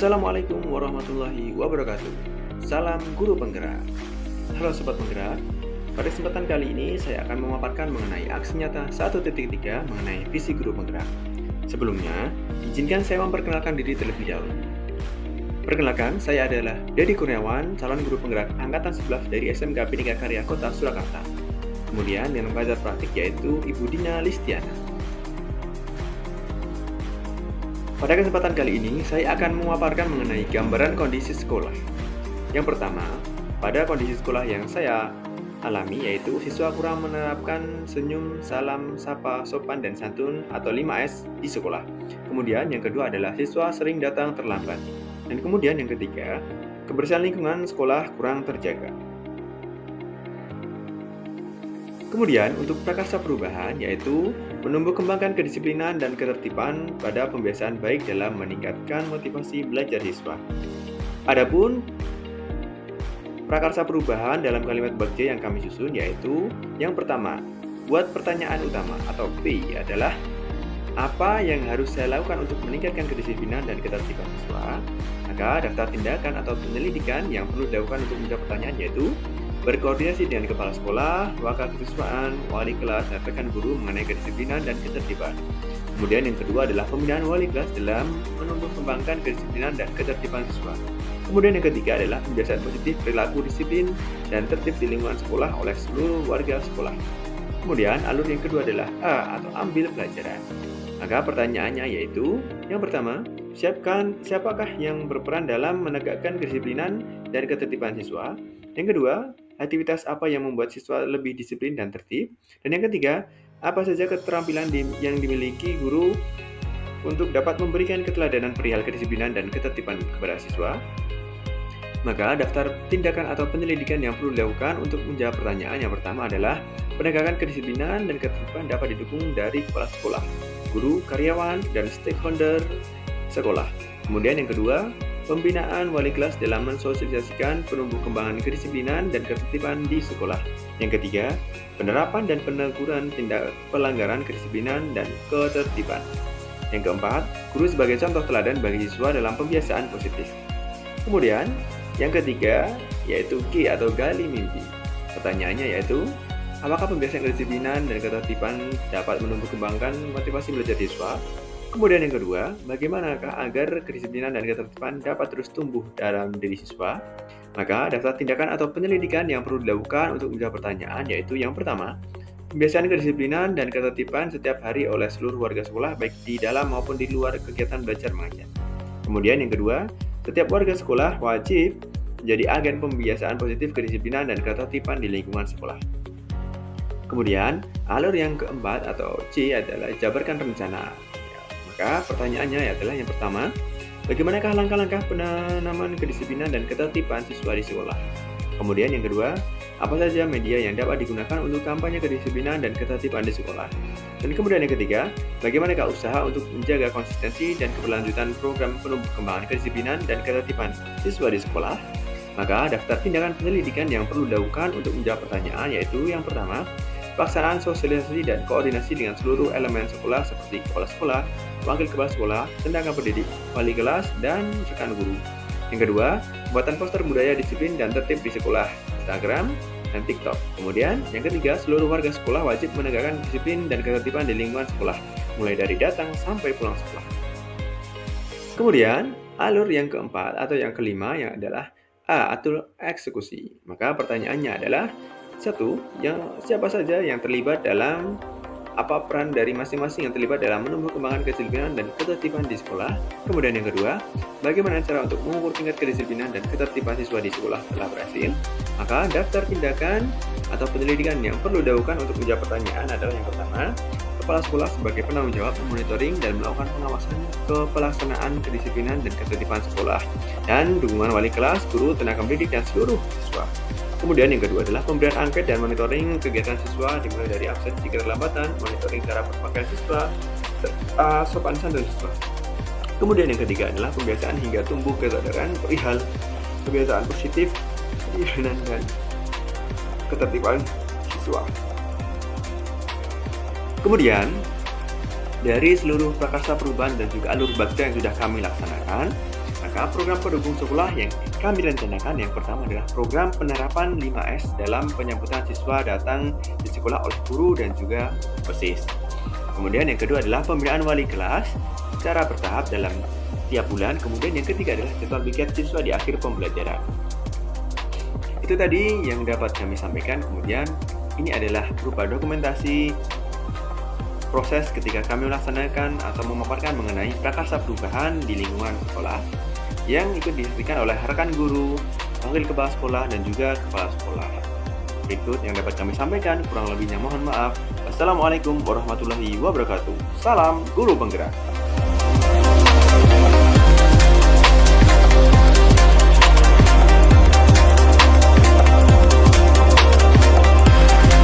Assalamualaikum warahmatullahi wabarakatuh. Salam guru penggerak. Halo sobat penggerak. Pada kesempatan kali ini saya akan memaparkan mengenai aksi nyata 1.3 mengenai visi guru penggerak. Sebelumnya, izinkan saya memperkenalkan diri terlebih dahulu. Perkenalkan, saya adalah Dedi Kurniawan, calon guru penggerak angkatan 11 dari SMK Bhinneka Karya Kota Surakarta. Kemudian yang mengajar praktik yaitu Ibu Dina Listiana. Pada kesempatan kali ini, saya akan memaparkan mengenai gambaran kondisi sekolah. Yang pertama, pada kondisi sekolah yang saya alami yaitu siswa kurang menerapkan senyum, salam, sapa, sopan, dan santun atau 5S di sekolah. Kemudian yang kedua adalah siswa sering datang terlambat. Dan kemudian yang ketiga, kebersihan lingkungan sekolah kurang terjaga. Kemudian untuk prakarsa perubahan yaitu menumbuh kembangkan kedisiplinan dan ketertiban pada pembiasaan baik dalam meningkatkan motivasi belajar siswa. Adapun prakarsa perubahan dalam kalimat bab J yang kami susun yaitu yang pertama, buat pertanyaan utama atau P adalah apa yang harus saya lakukan untuk meningkatkan kedisiplinan dan ketertiban siswa? Maka daftar tindakan atau penyelidikan yang perlu dilakukan untuk menjawab pertanyaan yaitu berkoordinasi dengan kepala sekolah, wakil kesiswaan, wali kelas, dan rekan guru mengenai kedisiplinan dan ketertiban. Kemudian yang kedua adalah pembinaan wali kelas dalam menumbuh kembangkan kedisiplinan dan ketertiban siswa. Kemudian yang ketiga adalah pembiasaan positif perilaku disiplin dan tertib di lingkungan sekolah oleh seluruh warga sekolah. Kemudian alur yang kedua adalah A atau ambil pelajaran. Maka pertanyaannya yaitu yang pertama, siapakah yang berperan dalam menegakkan kedisiplinan dan ketertiban siswa? Yang kedua, aktivitas apa yang membuat siswa lebih disiplin dan tertib? Dan yang ketiga, apa saja keterampilan yang dimiliki guru untuk dapat memberikan keteladanan perihal kedisiplinan dan ketertiban kepada siswa? Maka daftar tindakan atau penyelidikan yang perlu dilakukan untuk menjawab pertanyaan yang pertama adalah penegakan kedisiplinan dan ketertiban dapat didukung dari kepala sekolah, guru, karyawan, dan stakeholder sekolah. Kemudian yang kedua, pembinaan wali kelas dalam mensosialisasikan penumbuh kembangan kedisiplinan dan ketertiban di sekolah. Yang ketiga, penerapan dan peneguran tindak pelanggaran kedisiplinan dan ketertiban. Yang keempat, guru sebagai contoh teladan bagi siswa dalam pembiasaan positif. Kemudian, yang ketiga, yaitu G atau gali mimpi. Pertanyaannya yaitu, apakah pembiasaan kedisiplinan dan ketertiban dapat menumbuh kembangkan motivasi belajar siswa? Kemudian yang kedua, bagaimanakah agar kedisiplinan dan ketertiban dapat terus tumbuh dalam diri siswa? Maka daftar tindakan atau penyelidikan yang perlu dilakukan untuk menjawab pertanyaan yaitu yang pertama, pembiasaan kedisiplinan dan ketertiban setiap hari oleh seluruh warga sekolah baik di dalam maupun di luar kegiatan belajar mengajar. Kemudian yang kedua, setiap warga sekolah wajib menjadi agen pembiasaan positif kedisiplinan dan ketertiban di lingkungan sekolah. Kemudian, alur yang keempat atau C adalah jabarkan rencana. Maka pertanyaannya adalah yang pertama, bagaimanakah langkah-langkah penanaman kedisiplinan dan ketertiban siswa di sekolah? Kemudian yang kedua, apa saja media yang dapat digunakan untuk kampanye kedisiplinan dan ketertiban di sekolah? Dan kemudian yang ketiga, bagaimanakah usaha untuk menjaga konsistensi dan keberlanjutan program penumbuh kembangan kedisiplinan dan ketertiban siswa di sekolah? Maka daftar tindakan penyelidikan yang perlu dilakukan untuk menjawab pertanyaan yaitu yang pertama, pelaksanaan sosialisasi dan koordinasi dengan seluruh elemen sekolah seperti kepala sekolah, wakil kepala sekolah, tenaga pendidik, wali kelas, dan rekan guru. Yang kedua, pembuatan poster budaya disiplin dan tertib di sekolah, Instagram, dan TikTok. Kemudian, yang ketiga, seluruh warga sekolah wajib menegakkan disiplin dan ketertiban di lingkungan sekolah, mulai dari datang sampai pulang sekolah. Kemudian, alur yang keempat atau yang kelima yang adalah A atau eksekusi. Maka pertanyaannya adalah siapa saja yang terlibat dalam apa peran dari masing-masing yang terlibat dalam menumbuh kembangkan kedisiplinan dan ketertiban di sekolah. Kemudian yang kedua, bagaimana cara untuk mengukur tingkat kedisiplinan dan ketertiban siswa di sekolah telah berhasil? Maka daftar tindakan atau penyelidikan yang perlu dilakukan untuk menjawab pertanyaan adalah yang pertama, kepala sekolah sebagai penanggung jawab memonitoring dan melakukan pengawasan ke pelaksanaan kedisiplinan dan ketertiban sekolah, dan dukungan wali kelas, guru, tenaga pendidik, dan seluruh siswa. Kemudian yang kedua adalah pemberian angket dan monitoring kegiatan siswa dimulai dari absensi keterlambatan, monitoring cara berpakaian siswa, serta sopan santun siswa. Kemudian yang ketiga adalah pembiasaan hingga tumbuh kesadaran perihal kebiasaan positif, kedisiplinan dan ketertiban siswa. Kemudian dari seluruh prakarsa perubahan dan juga alur bakti yang sudah kami laksanakan, Maka program pendukung sekolah yang kami rencanakan yang pertama adalah program penerapan 5S dalam penyambutan siswa datang di sekolah oleh guru dan juga OSIS. Kemudian yang kedua adalah pembinaan wali kelas secara bertahap dalam tiap bulan. Kemudian yang ketiga adalah jadwal piket siswa di akhir pembelajaran. Itu tadi yang dapat kami sampaikan. Kemudian ini adalah berupa dokumentasi proses ketika kami melaksanakan atau memaparkan mengenai prakarsa perubahan di lingkungan sekolah yang ikut disaksikan oleh rekan guru, wakil kepala sekolah, dan juga kepala sekolah. Berikut yang dapat kami sampaikan, kurang lebihnya mohon maaf. Wassalamualaikum warahmatullahi wabarakatuh. Salam Guru Penggerak.